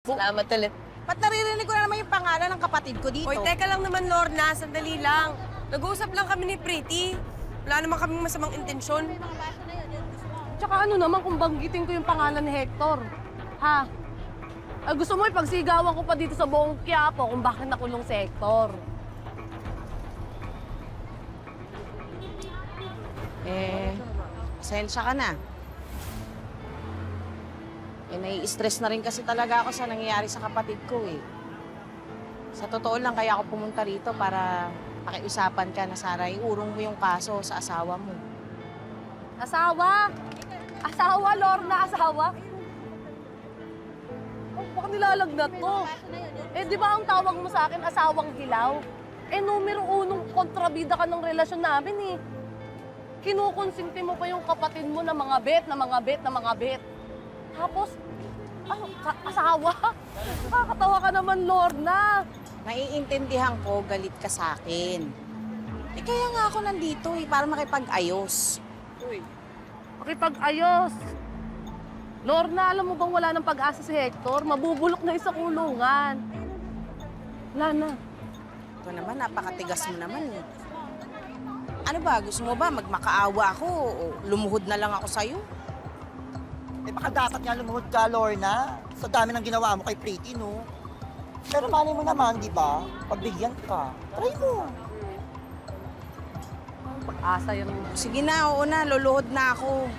Salamat ulit. Ba't naririnig ko na naman yung pangalan ng kapatid ko dito? Hoy, teka lang naman, Lorna. Sandali lang. Nag-uusap lang kami ni Pretty. Wala naman kaming masamang intensyon. Tsaka ano naman kung banggitin ko yung pangalan ni Hector? Ha? Ay, gusto mo ipagsigawan ko pa dito sa buong Quiapo kung bakit nakulong si Hector. Pasensya ka na. Nai-stress na rin kasi talaga ako sa nangyayari sa kapatid ko eh. Sa totoo lang, kaya ako pumunta rito para pakiusapan ka na Sara, iurong mo yung kaso sa asawa mo. Asawa? Asawa, Lorna, asawa? Oh, baka nilalagnat to. Di ba ang tawag mo sa akin, asawang hilaw? Numero unong kontrabida ka ng relasyon namin eh. Kinukonsinti mo pa yung kapatid mo na mga bet, na mga bet, na mga bet. Tapos, asawa? Nakakatawa ka naman, Lorna. Naiintindihan ko, galit ka sa akin. Kaya nga ako nandito eh, para makipag-ayos. Uy, makipag-ayos. Lorna, alam mo bang wala ng pag-asa si Hector? Mabubulok na sa kulungan. Wala na. Ito naman, napakatigas mo naman eh. Ano ba, gusto mo ba magmakaawa ako o lumuhod na lang ako sa'yo? Baka dapat nga lumuhod ka, Lorna. Sa dami ng ginawa mo kay Pretty, no? Pero paano mo naman, di ba? Pagbigyan ka. Try mo. Pag-asa yan. Sige na, oo na, luluhod na ako.